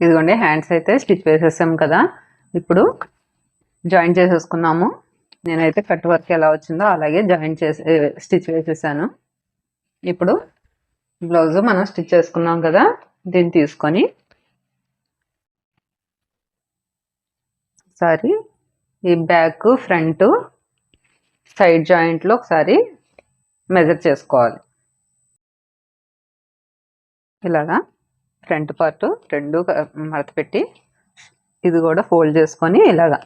ఇదిగోండి హ్యాండ్స్ అయితే స్టిచ్ వేసేసాం కదా. ఇప్పుడు జాయిన్ చేసేసుకున్నాము. నేనైతే కట్ వర్క్ ఎలా వచ్చిందో అలాగే జాయిన్ చేసి స్టిచ్ వేసేసాను. ఇప్పుడు బ్లౌజ్ మనం స్టిచ్ చేసుకున్నాం కదా, దీన్ని తీసుకొని ఒకసారి ఈ బ్యాక్ ఫ్రంట్ సైడ్ జాయింట్లో ఒకసారి మెజర్ చేసుకోవాలి. ఇలాగా ఫ్రంట్ పార్ట్ రెండు మడత పెట్టి ఇది కూడా ఫోల్డ్ చేసుకొని ఇలాగా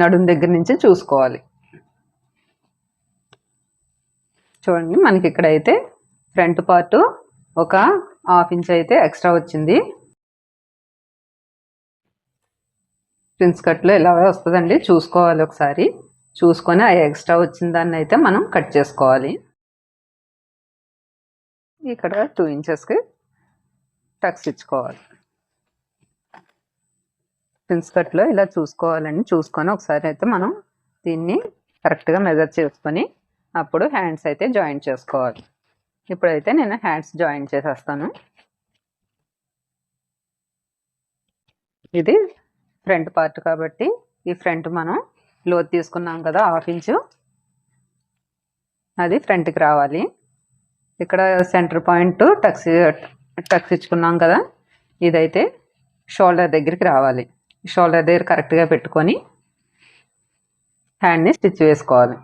నడుం దగ్గర నుంచి చూసుకోవాలి. చూడండి, మనకి ఇక్కడైతే ఫ్రంట్ పార్ట్ ఒక 1/2 ఇంచ్ అయితే ఎక్స్ట్రా వచ్చింది. ప్రిన్స్ కట్లో ఇలాగే వస్తుందండి, చూసుకోవాలి. ఒకసారి చూసుకొని ఆ ఎక్స్ట్రా వచ్చిన దాన్ని అయితే మనం కట్ చేసుకోవాలి. ఇక్కడ 2 ఇంచెస్కి టక్స్ ఇచ్చుకోవాలి. ప్రిన్స్ కట్లో ఇలా చూసుకోవాలండి. చూసుకొని ఒకసారి అయితే మనం దీన్ని కరెక్ట్గా మెజర్ చేసుకొని అప్పుడు హ్యాండ్స్ అయితే జాయిన్ చేసుకోవాలి. ఇప్పుడైతే నేను హ్యాండ్స్ జాయిన్ చేసేస్తాను. ఇది ఫ్రంట్ పార్ట్ కాబట్టి ఈ ఫ్రంట్ మనం లోతు తీసుకున్నాం కదా 1/2 ఇంచు, అది ఫ్రంట్కి రావాలి. ఇక్కడ సెంటర్ పాయింట్ టక్స్ ఇచ్చుకున్నాం కదా, ఇదైతే షోల్డర్ దగ్గరికి రావాలి. షోల్డర్ దగ్గర కరెక్ట్గా పెట్టుకొని హ్యాండ్ని స్టిచ్ వేసుకోవాలి.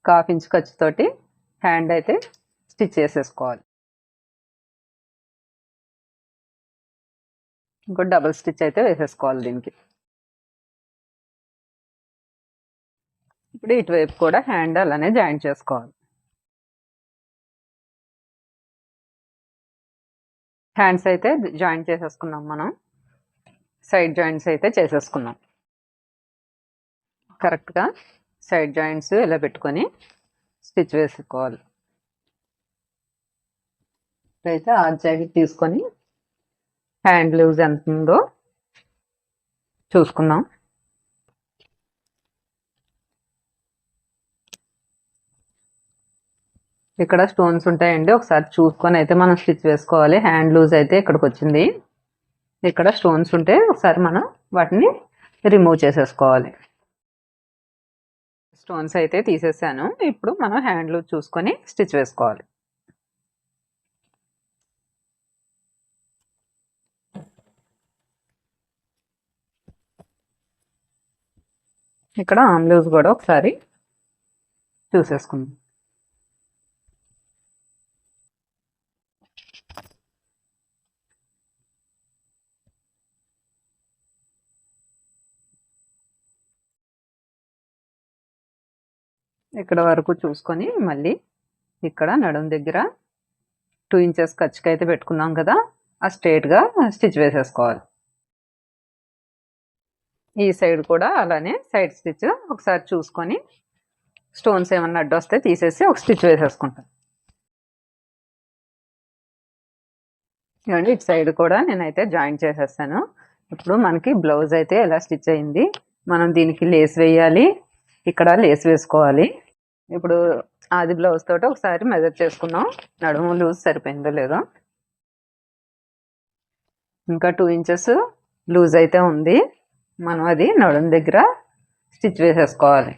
1/2 ఇంచ్ ఖర్చుతోటి హ్యాండ్ అయితే స్టిచ్ చేసేసుకోవాలి. ఇంకో డబుల్ స్టిచ్ అయితే వేసేసుకోవాలి దీనికి. ఇప్పుడు ఇటువైపు కూడా హ్యాండ్ అలానే జాయిన్ చేసుకోవాలి. హ్యాండ్స్ అయితే జాయిన్ చేసేసుకున్నాం. మనం సైడ్ జాయింట్స్ అయితే చేసేసుకున్నాం. కరెక్ట్గా సైడ్ జాయింట్స్ ఇలా పెట్టుకొని స్టిచ్ వేసుకోవాలి. అయితే ఆ జాకెట్ తీసుకొని హ్యాండ్ లూజ్ ఎంత ఉందో చూసుకుందాం. ఇక్కడ స్టోన్స్ ఉంటాయండి, ఒకసారి చూసుకొని అయితే మనం స్టిచ్ వేసుకోవాలి. హ్యాండ్ లూజ్ అయితే ఇక్కడికి వచ్చింది. ఇక్కడ స్టోన్స్ ఉంటే ఒకసారి మనం వాటిని రిమూవ్ చేసేసుకోవాలి. స్టోన్స్ అయితే తీసేసాను. ఇప్పుడు మనం హ్యాండ్ లూజ్ చూసుకొని స్టిచ్ వేసుకోవాలి. ఇక్కడ ఆర్మ్ లూజ్ కూడా ఒకసారి చూసేసుకుందాం. ఇక్కడ వరకు చూసుకొని మళ్ళీ ఇక్కడ నడుం దగ్గర 2 ఇంచెస్ ఖర్చుకి అయితే పెట్టుకున్నాం కదా, ఆ స్ట్రైట్గా స్టిచ్ వేసేసుకోవాలి. ఈ సైడ్ కూడా అలానే సైడ్ స్టిచ్ ఒకసారి చూసుకొని స్టోన్స్ ఏమన్నా అడ్డు వస్తే తీసేసి ఒక స్టిచ్ వేసేసుకుంటాను. ఇవ్వండి, ఇటు సైడ్ కూడా నేనైతే జాయిన్ చేసేస్తాను. ఇప్పుడు మనకి బ్లౌజ్ అయితే ఎలా స్టిచ్ అయింది. మనం దీనికి లేస్ వేయాలి, ఇక్కడ లేస్ వేసుకోవాలి. ఇప్పుడు ఆది బ్లౌజ్ తోటి ఒకసారి మెజర్ చేసుకున్నాం, నడుము లూజ్ సరిపోయిందో లేదో. ఇంకా 2 ఇంచెస్ లూజ్ అయితే ఉంది. మనం అది నడుము దగ్గర స్టిచ్ వేసేసుకోవాలి.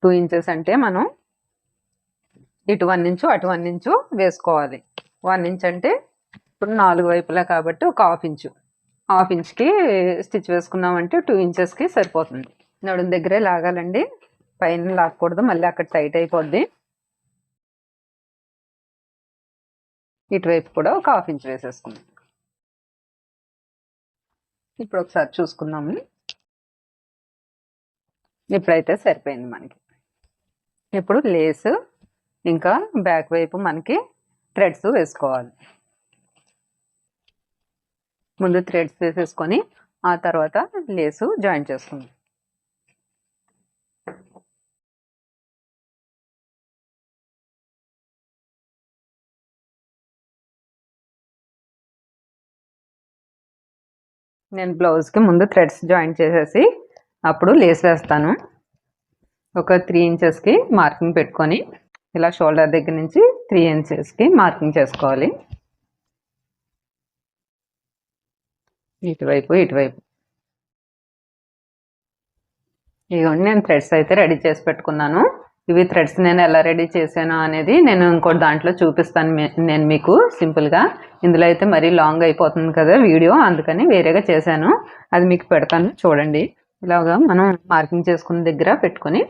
2 ఇంచెస్ అంటే మనం ఇటు 1 ఇంచు అటు 1 ఇంచు వేసుకోవాలి. 1 ఇంచ్ అంటే ఇప్పుడు 4 వైపులా కాబట్టి ఒక 1/2 ఇంచు. 1/2 ఇంచ్కి స్టిచ్ వేసుకున్నామంటే 2 ఇంచెస్కి సరిపోతుంది. నడుం దగ్గరే లాగాలండి, పైన లాగకూడదు, మళ్ళీ అక్కడ టైట్ అయిపోద్ది. ఇటువైపు కూడా ఒక 1/2 ఇంచ్ వేసేసుకున్నాం. ఇప్పుడు ఒకసారి చూసుకుందాము. ఇప్పుడైతే సరిపోయింది మనకి. ఇప్పుడు లేస్ ఇంకా బ్యాక్ వైపు మనకి థ్రెడ్స్ వేసుకోవాలి. ముందు థ్రెడ్స్ వేసేసుకొని ఆ తర్వాత లేసు జాయిన్ చేసుకుందాం. నేను బ్లౌజ్కి ముందు థ్రెడ్స్ జాయిన్ చేసేసి అప్పుడు లేస్ వేస్తాను. ఒక 3 ఇంచెస్కి మార్కింగ్ పెట్టుకొని ఇలా షోల్డర్ దగ్గర నుంచి 3 ఇంచెస్కి మార్కింగ్ చేసుకోవాలి. ఇటువైపు ఇటువైపు. ఇదిగోండి నేను థ్రెడ్స్ అయితే రెడీ చేసి పెట్టుకున్నాను. ఇవి థ్రెడ్స్ నేను ఎలా రెడీ చేశాను అనేది నేను ఇంకోటి దాంట్లో చూపిస్తాను నేను మీకు సింపుల్గా. ఇందులో అయితే మరీ లాంగ్ అయిపోతుంది కదా వీడియో, అందుకని వేరేగా చేశాను. అది మీకు పెడతాను చూడండి. ఇలాగా మనం మార్కింగ్ చేసుకున్న దగ్గర పెట్టుకొని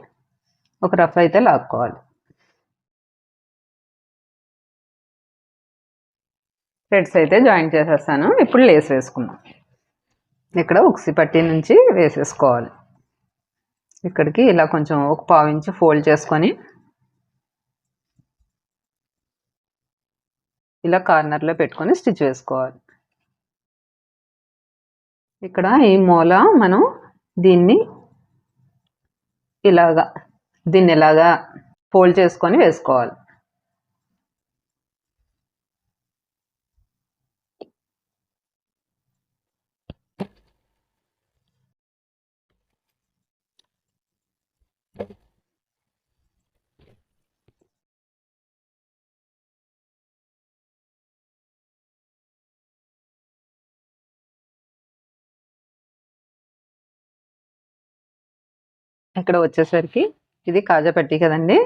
ఒక రఫ్ అయితే లాక్కోవాలి. థ్రెడ్స్ అయితే జాయిన్ చేసేస్తాను. ఇప్పుడు లేస్ వేసుకుందాం. ఇక్కడ ఉక్సి పట్టీ నుంచి వేసేసుకోవాలి. ఇక్కడికి ఇలా కొంచెం ఒక 1/4 ఇంచు ఫోల్డ్ చేసుకొని ఇలా కార్నర్లో పెట్టుకొని స్టిచ్ వేసుకోవాలి. ఇక్కడ ఈ మూల మనం దీన్ని ఇలాగా ఫోల్డ్ చేసుకొని వేసుకోవాలి. ఇక్కడ వచ్చేసరికి ఇది కాజా పట్టీ కదండి,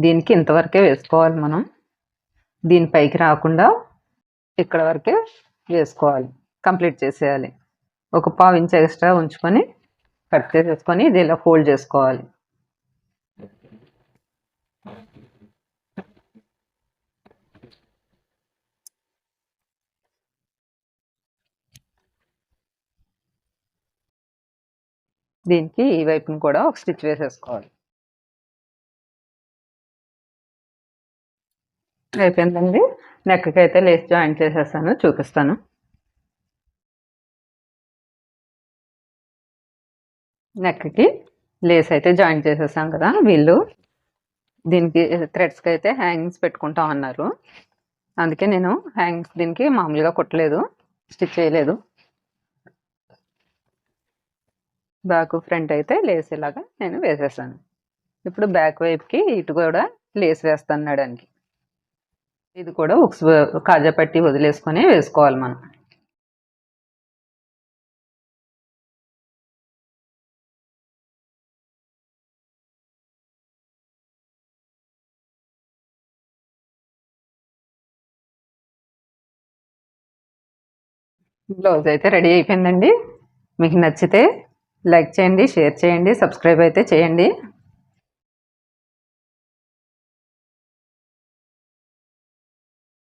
దీనికి ఇంతవరకే వేసుకోవాలి మనం. దీని పైకి రాకుండా ఇక్కడ వరకే వేసుకోవాలి, కంప్లీట్ చేసేయాలి. ఒక 1/4 ఇంచ్ ఎక్స్ట్రా ఉంచుకొని కట్ చేసేసుకొని ఇది ఇలా ఫోల్డ్ చేసుకోవాలి. దీనికి ఈ వైపును కూడా ఒక స్టిచ్ వేసేసుకోవాలి. అయిపోయిందండి. నెక్కి అయితే లేస్ జాయింట్ చేసేస్తాను, చూపిస్తాను. నెక్కి లేస్ అయితే జాయింట్ చేసేసాం కదా. వీళ్ళు దీనికి థ్రెడ్స్కి అయితే హ్యాంగింగ్స్ పెట్టుకుంటాం అన్నారు, అందుకే నేను హ్యాంగింగ్స్ దీనికి మామూలుగా కుట్టలేదు, స్టిచ్ చేయలేదు. బ్యాక్ ఫ్రంట్ అయితే లేస్ ఇలాగా నేను వేసేసాను. ఇప్పుడు బ్యాక్ వైపుకి ఇటు కూడా లేస్ వేస్తాను నడానికి. ఇది కూడా కాజా పట్టి వదిలేసుకొని వేసుకోవాలి మనం. బ్లౌజ్ అయితే రెడీ అయిపోయిందండి. మీకు నచ్చితే లైక్ చేయండి, షేర్ చేయండి, సబ్స్క్రైబ్ అయితే చేయండి.